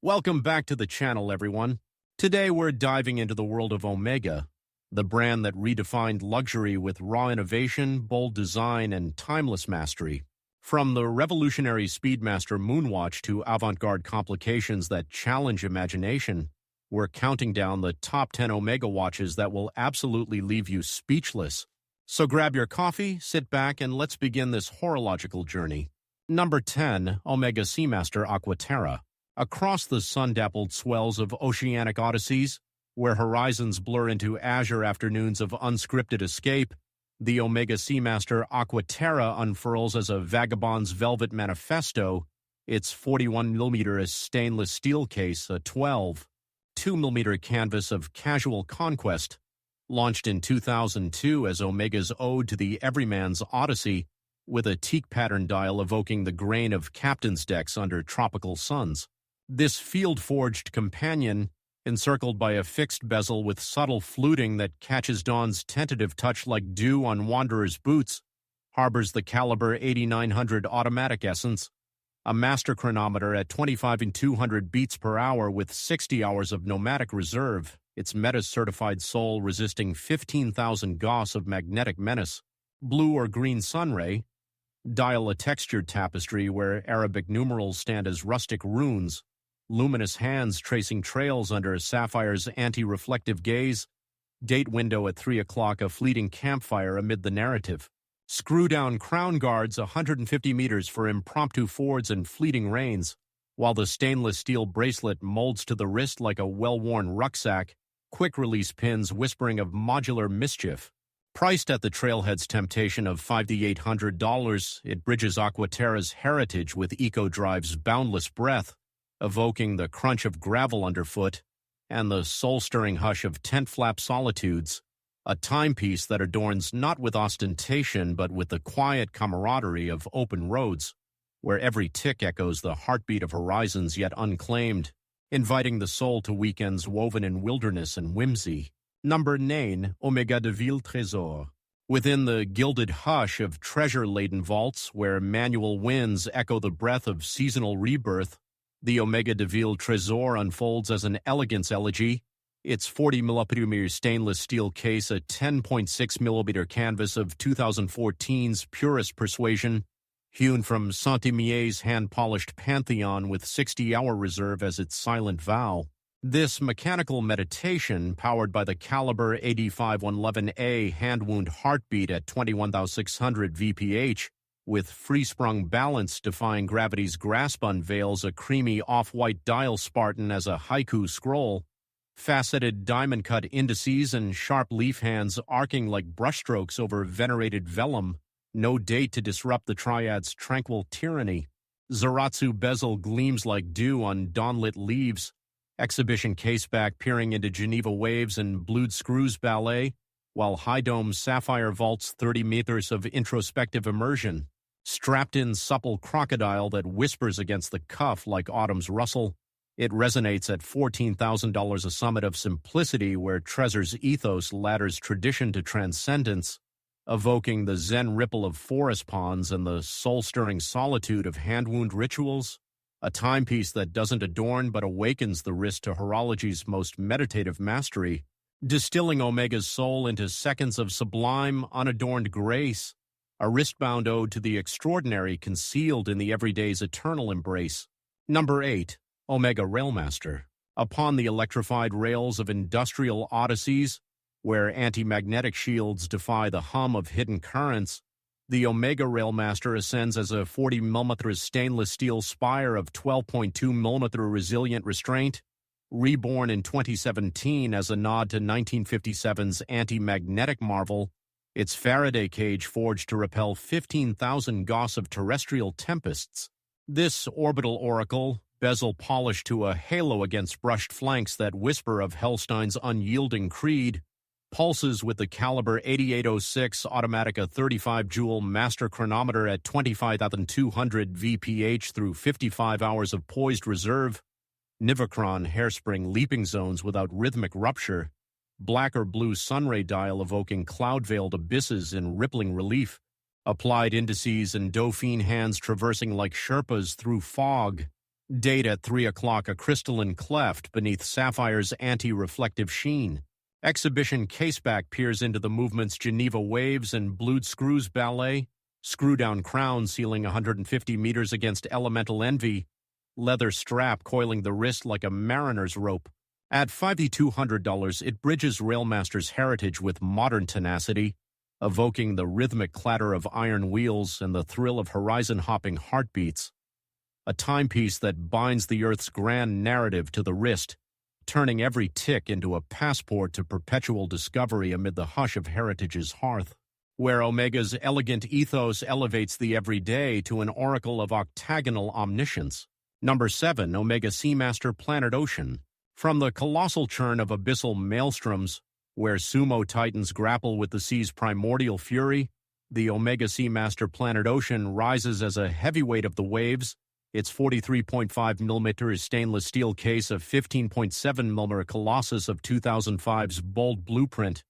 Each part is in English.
Welcome back to the channel, everyone. Today we're diving into the world of Omega, the brand that redefined luxury with raw innovation, bold design, and timeless mastery. From the revolutionary Speedmaster Moonwatch to avant-garde complications that challenge imagination, we're counting down the top 10 Omega watches that will absolutely leave you speechless. So grab your coffee, sit back, and let's begin this horological journey. Number 10, Omega Seamaster Aqua Terra. Across the sun-dappled swells of oceanic odysseys, where horizons blur into azure afternoons of unscripted escape, the Omega Seamaster Aqua Terra unfurls as a vagabond's velvet manifesto, its 41mm stainless steel case, a 12.2mm canvas of casual conquest. Launched in 2002 as Omega's ode to the everyman's odyssey, with a teak pattern dial evoking the grain of captain's decks under tropical suns. This field-forged companion, encircled by a fixed bezel with subtle fluting that catches dawn's tentative touch like dew on wanderer's boots, harbors the caliber 8900 automatic essence, a master chronometer at 25,200 beats per hour with 60 hours of nomadic reserve, its Metas-certified sole resisting 15,000 Gauss of magnetic menace, blue or green sunray, dial a textured tapestry where Arabic numerals stand as rustic runes, luminous hands tracing trails under sapphire's anti-reflective gaze, date window at 3 o'clock, a fleeting campfire amid the narrative, screw-down crown guards 150 meters for impromptu fords and fleeting rains, while the stainless steel bracelet molds to the wrist like a well-worn rucksack, quick-release pins whispering of modular mischief. Priced at the trailhead's temptation of $5,800, it bridges Aqua Terra's heritage with EcoDrive's boundless breadth, evoking the crunch of gravel underfoot and the soul-stirring hush of tent-flap solitudes, a timepiece that adorns not with ostentation but with the quiet camaraderie of open roads, where every tick echoes the heartbeat of horizons yet unclaimed, inviting the soul to weekends woven in wilderness and whimsy. Number 9, Omega de Ville Trésor. Within the gilded hush of treasure-laden vaults where manual winds echo the breath of seasonal rebirth, the Omega de Ville Trésor unfolds as an elegance elegy, its 40mm stainless steel case a 10.6mm canvas of 2014's purest persuasion, hewn from Saint-Imier's hand-polished Pantheon with 60-hour reserve as its silent vow. This mechanical meditation, powered by the caliber 85111A hand-wound heartbeat at 21,600 VPH, with free-sprung balance defying gravity's grasp, unveils a creamy off-white dial Spartan as a haiku scroll, faceted diamond-cut indices and sharp leaf hands arcing like brushstrokes over venerated vellum, no date to disrupt the triad's tranquil tyranny. Zaratsu bezel gleams like dew on dawnlit leaves, exhibition caseback peering into Geneva waves and blued screws ballet, while high-dome sapphire vaults 30 meters of introspective immersion. Strapped-in supple crocodile that whispers against the cuff like autumn's rustle, it resonates at $14,000, a summit of simplicity where Trezor's ethos ladders tradition to transcendence, evoking the zen ripple of forest ponds and the soul-stirring solitude of hand-wound rituals, a timepiece that doesn't adorn but awakens the wrist to horology's most meditative mastery, distilling Omega's soul into seconds of sublime, unadorned grace, a wristbound ode to the extraordinary concealed in the everyday's eternal embrace. Number 8, Omega Railmaster. Upon the electrified rails of industrial odysseys, where anti-magnetic shields defy the hum of hidden currents, the Omega Railmaster ascends as a 40mm stainless steel spire of 12.2mm resilient restraint, reborn in 2017 as a nod to 1957's anti-magnetic marvel, its Faraday cage forged to repel 15,000 Gauss of terrestrial tempests. This orbital oracle, bezel polished to a halo against brushed flanks that whisper of Hellstein's unyielding creed, pulses with the caliber 8806 Automatica 35-joule master chronometer at 25,200 VPH through 55 hours of poised reserve, Nivacron hairspring leaping zones without rhythmic rupture, black or blue sunray dial evoking cloud-veiled abysses in rippling relief, applied indices and Dauphine hands traversing like Sherpas through fog, Date at 3 o'clock, a crystalline cleft beneath Sapphire's anti-reflective sheen. Exhibition caseback peers into the movement's Geneva Waves and Blued Screws ballet. Screw-down crown sealing 150 meters against elemental envy. Leather strap coiling the wrist like a mariner's rope. At $5,200, it bridges Railmaster's heritage with modern tenacity, evoking the rhythmic clatter of iron wheels and the thrill of horizon-hopping heartbeats. A timepiece that binds the Earth's grand narrative to the wrist, turning every tick into a passport to perpetual discovery amid the hush of heritage's hearth, where Omega's elegant ethos elevates the everyday to an oracle of octagonal omniscience. Number 7, Omega Seamaster Planet Ocean. From the colossal churn of abyssal maelstroms, where sumo titans grapple with the sea's primordial fury, the Omega Seamaster Planet Ocean rises as a heavyweight of the waves. Its 43.5mm stainless steel case of 15.7mm Colossus of 2005's bold blueprint,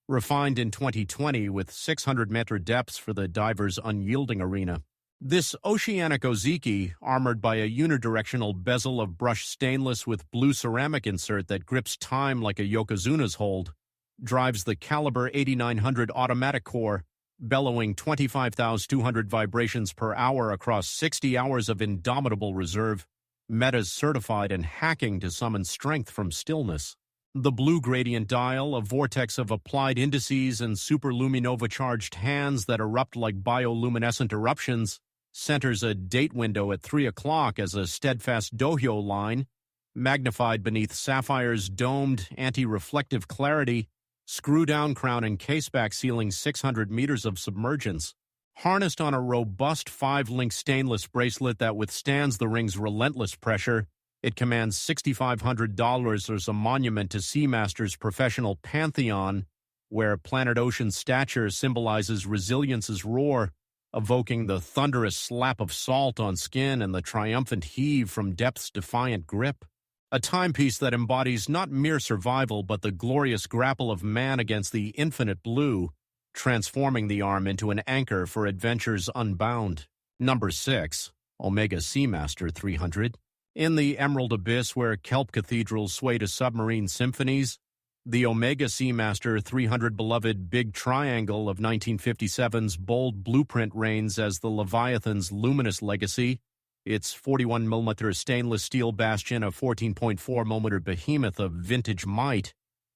refined in 2020 with 600-meter depths for the diver's unyielding arena. This oceanic ozeki, armored by a unidirectional bezel of brushed stainless with blue ceramic insert that grips time like a Yokozuna's hold, drives the caliber 8900 automatic core, bellowing 25,200 vibrations per hour across 60 hours of indomitable reserve, metas certified and hacking to summon strength from stillness. The blue gradient dial, a vortex of applied indices and superluminova-charged hands that erupt like bioluminescent eruptions, centers a date window at 3 o'clock as a steadfast dohyo line, magnified beneath Sapphire's domed, anti-reflective clarity, screw-down crown and caseback sealing 600 meters of submergence. Harnessed on a robust 5-link stainless bracelet that withstands the ring's relentless pressure, it commands $6,500 as a monument to Seamaster's professional pantheon, where Planet Ocean's stature symbolizes resilience's roar, evoking the thunderous slap of salt on skin and the triumphant heave from depth's defiant grip. A timepiece that embodies not mere survival but the glorious grapple of man against the infinite blue, transforming the arm into an anchor for adventures unbound. Number 6, Omega Seamaster 300. In the emerald abyss where kelp cathedrals sway to submarine symphonies, the Omega Seamaster 300 beloved Big Triangle of 1957's bold blueprint reigns as the Leviathan's luminous legacy, its 41mm stainless steel bastion, a 14.4mm behemoth of vintage might,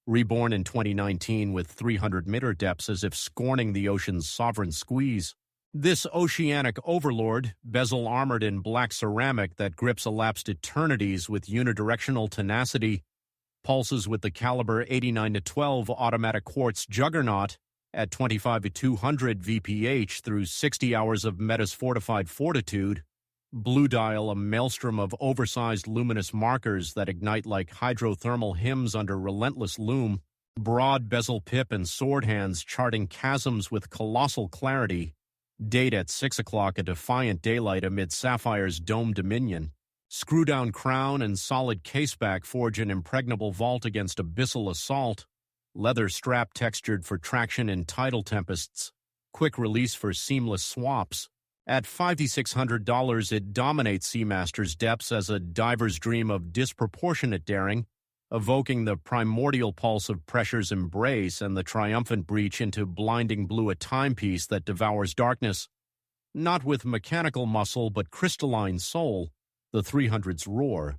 reborn in 2019 with 300-meter depths as if scorning the ocean's sovereign squeeze. This oceanic overlord, bezel-armored in black ceramic that grips elapsed eternities with unidirectional tenacity, pulses with the caliber 89-12 automatic quartz juggernaut at 25-200 VPH through 60 hours of metas fortified fortitude. Blue dial, a maelstrom of oversized luminous markers that ignite like hydrothermal hymns under relentless loom. Broad bezel pip and sword hands charting chasms with colossal clarity. Date at 6 o'clock, a defiant daylight amid Sapphire's dome dominion. Screw-down crown and solid caseback forge an impregnable vault against abyssal assault. Leather strap textured for traction in tidal tempests. Quick release for seamless swaps. At $5,600, it dominates Seamaster's depths as a diver's dream of disproportionate daring, evoking the primordial pulse of pressure's embrace and the triumphant breach into blinding blue, a timepiece that devours darkness. Not with mechanical muscle but crystalline soul, the 300's roar,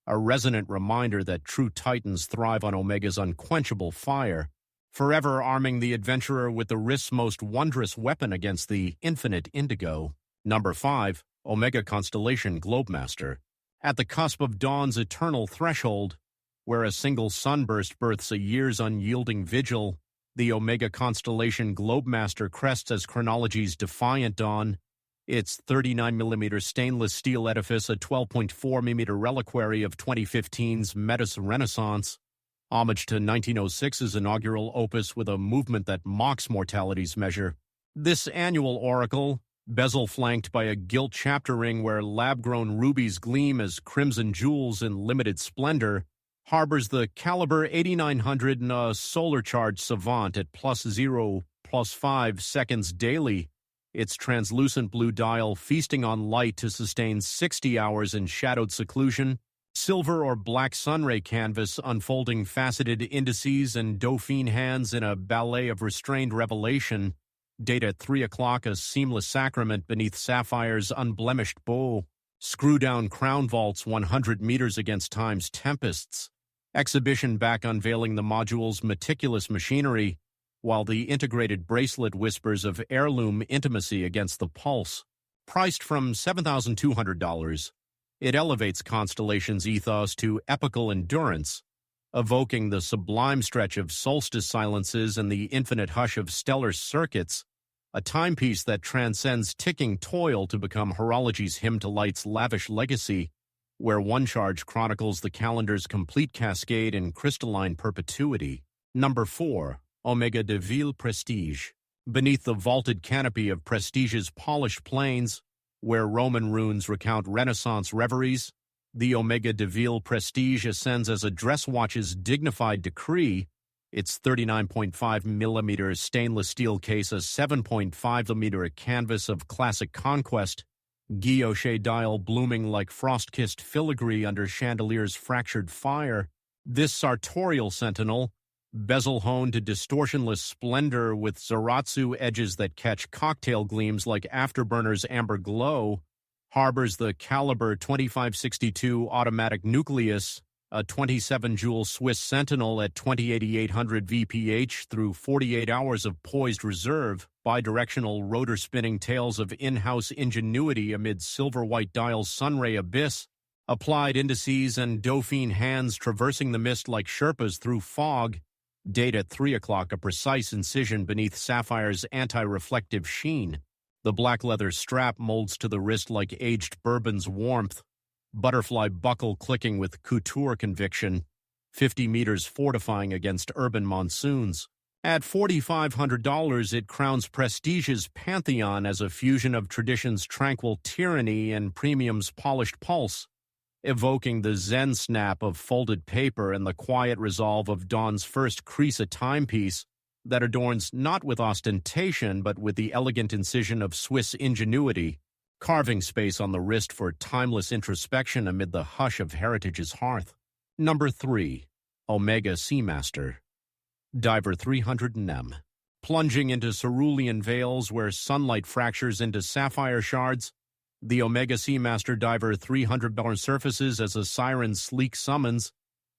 a resonant reminder that true titans thrive on Omega's unquenchable fire, forever arming the adventurer with the risk's most wondrous weapon against the infinite indigo. Number 5, Omega Constellation Globemaster. At the cusp of dawn's eternal threshold, where a single sunburst births a year's unyielding vigil, the Omega Constellation Globemaster crests as chronology's defiant dawn, its 39mm stainless steel edifice a 12.4mm reliquary of 2015's Metis Renaissance, homage to 1906's inaugural opus with a movement that mocks mortality's measure. This annual oracle, bezel flanked by a gilt chapter ring where lab-grown rubies gleam as crimson jewels in limited splendor, harbors the caliber 8900 in a solar-charged savant at +0, +5 seconds daily, its translucent blue dial feasting on light to sustain 60 hours in shadowed seclusion, silver or black sunray canvas unfolding faceted indices and dauphine hands in a ballet of restrained revelation, date at 3 o'clock a seamless sacrament beneath sapphire's unblemished bow, screw-down crown vaults 100 meters against time's tempests, exhibition back unveiling the module's meticulous machinery, while the integrated bracelet whispers of heirloom intimacy against the pulse. Priced from $7,200, it elevates Constellation's ethos to epical endurance, evoking the sublime stretch of solstice silences and the infinite hush of stellar circuits, a timepiece that transcends ticking toil to become horology's hymn to light's lavish legacy, where one charge chronicles the calendar's complete cascade in crystalline perpetuity. Number 4. Omega de Ville Prestige. Beneath the vaulted canopy of Prestige's polished plains, where Roman runes recount Renaissance reveries, the Omega de Ville Prestige ascends as a dress watch's dignified decree, its 39.5mm stainless steel case a 7.5mm canvas of classic conquest, guilloche dial blooming like frost-kissed filigree under chandelier's fractured fire. This sartorial sentinel, bezel honed to distortionless splendor with Zaratsu edges that catch cocktail gleams like afterburners' amber glow, harbors the caliber 2562 automatic nucleus, a 27-joule Swiss Sentinel at 20,800 VPH through 48 hours of poised reserve, bidirectional rotor-spinning tales of in-house ingenuity amid silver-white dial's sunray abyss, applied indices and dauphine hands traversing the mist like Sherpas through fog, date at 3 o'clock a precise incision beneath sapphire's anti-reflective sheen. The black leather strap molds to the wrist like aged bourbon's warmth, butterfly buckle clicking with couture conviction, 50 meters fortifying against urban monsoons. At $4,500, it crowns Prestige's pantheon as a fusion of tradition's tranquil tyranny and premium's polished pulse, evoking the zen snap of folded paper and the quiet resolve of dawn's first crease a timepiece that adorns not with ostentation but with the elegant incision of Swiss ingenuity, carving space on the wrist for timeless introspection amid the hush of heritage's hearth. Number 3. Omega Seamaster. Diver 300M. Plunging into cerulean veils where sunlight fractures into sapphire shards, the Omega Seamaster Diver 300 surfaces as a siren's sleek summons,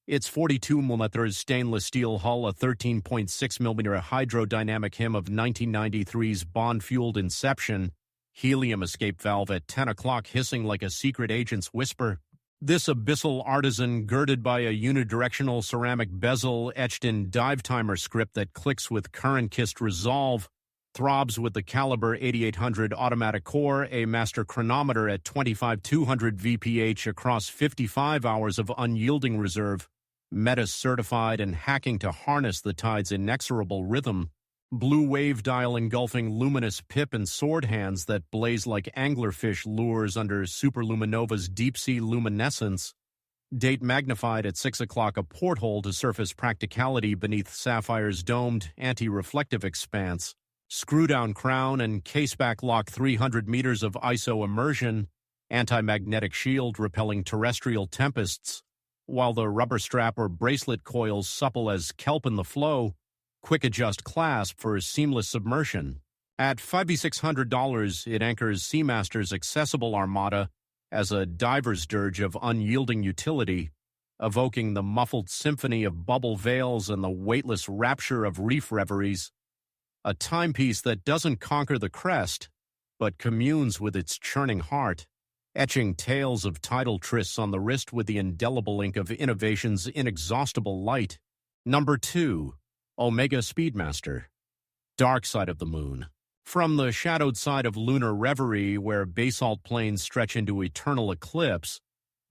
its 42mm stainless steel hull a 13.6mm hydrodynamic hymn of 1993's bond-fueled inception, helium escape valve at 10 o'clock hissing like a secret agent's whisper. This abyssal artisan, girded by a unidirectional ceramic bezel etched in dive timer script that clicks with current-kissed resolve, throbs with the caliber 8800 automatic core, a master chronometer at 25,200 VPH across 55 hours of unyielding reserve, meta-certified and hacking to harness the tide's inexorable rhythm, blue wave dial engulfing luminous pip and sword hands that blaze like anglerfish lures under superluminova's deep-sea luminescence, date magnified at 6 o'clock a porthole to surface practicality beneath Sapphire's domed, anti-reflective expanse, screw-down crown and caseback lock 300 meters of ISO immersion, anti-magnetic shield repelling terrestrial tempests, while the rubber strap or bracelet coils supple as kelp in the flow, quick adjust clasp for seamless submersion. At $5,600, it anchors Seamaster's accessible armada as a diver's dirge of unyielding utility, evoking the muffled symphony of bubble veils and the weightless rapture of reef reveries, a timepiece that doesn't conquer the crest, but communes with its churning heart, etching tales of tidal trysts on the wrist with the indelible ink of innovation's inexhaustible light. Number 2. Omega Speedmaster. Dark Side of the Moon. From the shadowed side of lunar reverie where basalt plains stretch into eternal eclipse,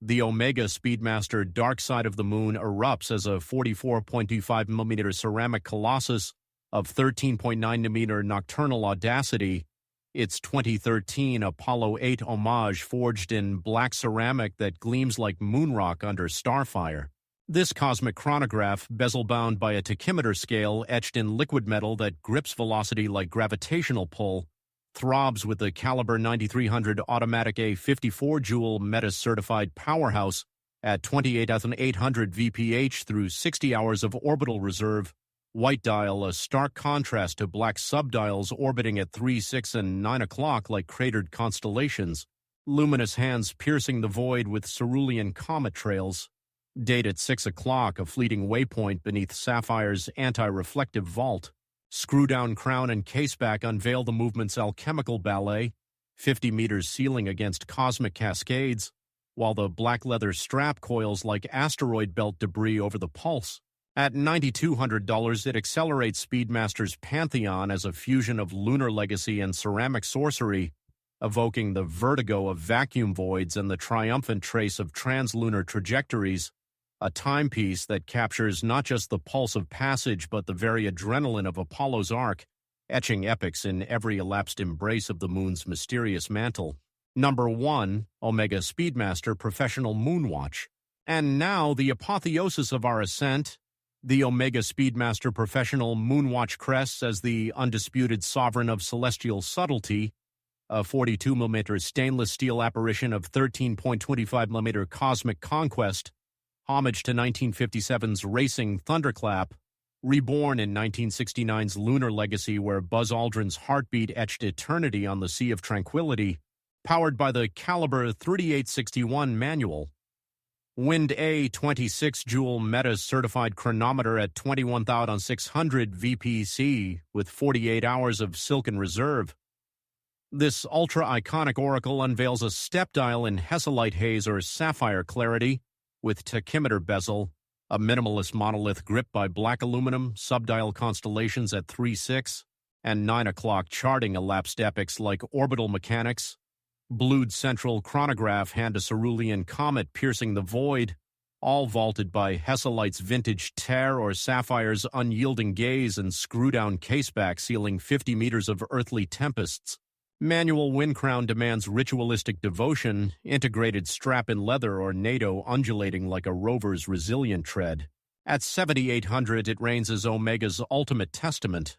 the Omega Speedmaster Dark Side of the Moon erupts as a 44.25mm ceramic colossus of 13.9mm nocturnal audacity, its 2013 Apollo 8 homage forged in black ceramic that gleams like moonrock under starfire. This cosmic chronograph, bezel-bound by a tachymeter scale etched in liquid metal that grips velocity like gravitational pull, throbs with the caliber 9300 automatic A54-joule Meta-certified powerhouse at 28,800 VPH through 60 hours of orbital reserve. White dial, a stark contrast to black subdials orbiting at 3, 6, and 9 o'clock like cratered constellations. Luminous hands piercing the void with cerulean comet trails. Date at 6 o'clock, a fleeting waypoint beneath Sapphire's anti-reflective vault. Screw-down crown and caseback unveil the movement's alchemical ballet, 50 meters ceiling against cosmic cascades, while the black leather strap coils like asteroid belt debris over the pulse. At $9,200, it accelerates Speedmaster's pantheon as a fusion of lunar legacy and ceramic sorcery, evoking the vertigo of vacuum voids and the triumphant trace of translunar trajectories, a timepiece that captures not just the pulse of passage but the very adrenaline of Apollo's arc, etching epics in every elapsed embrace of the moon's mysterious mantle. Number 1, Omega Speedmaster Professional Moonwatch. And now the apotheosis of our ascent, the Omega Speedmaster Professional Moonwatch crests as the undisputed sovereign of celestial subtlety, a 42mm stainless steel apparition of 13.25mm cosmic conquest, homage to 1957's racing thunderclap, reborn in 1969's lunar legacy where Buzz Aldrin's heartbeat etched eternity on the Sea of Tranquility, powered by the caliber 3861 manual. Wind A 26-joule Meta-certified chronometer at 21,600 VPC with 48 hours of silken reserve. This ultra-iconic oracle unveils a step dial in Hesselite haze or sapphire clarity with tachymeter bezel, a minimalist monolith gripped by black aluminum, subdial constellations at 3-6, and 9 o'clock charting elapsed epics like orbital mechanics. Blued central chronograph hand a cerulean comet piercing the void, all vaulted by Hesselite's vintage Terra or Sapphire's unyielding gaze and screw-down caseback sealing 50 meters of earthly tempests. Manual wind crown demands ritualistic devotion, integrated strap in leather or NATO undulating like a rover's resilient tread. At 7,800, it reigns as Omega's ultimate testament.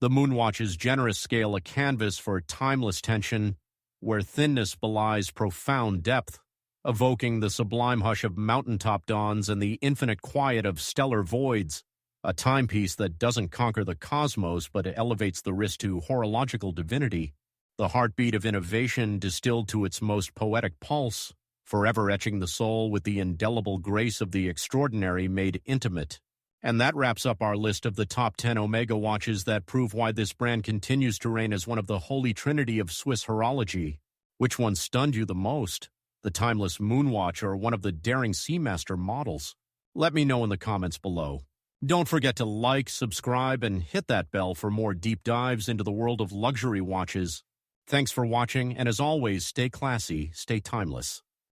The Moonwatch's generous scale a canvas for timeless tension, where thinness belies profound depth, evoking the sublime hush of mountaintop dawns and the infinite quiet of stellar voids, a timepiece that doesn't conquer the cosmos but elevates the wrist to horological divinity, the heartbeat of innovation distilled to its most poetic pulse, forever etching the soul with the indelible grace of the extraordinary made intimate. And that wraps up our list of the top 10 Omega watches that prove why this brand continues to reign as one of the holy trinity of Swiss horology. Which one stunned you the most? The timeless Moonwatch or one of the daring Seamaster models? Let me know in the comments below. Don't forget to like, subscribe, and hit that bell for more deep dives into the world of luxury watches. Thanks for watching, and as always, stay classy, stay timeless.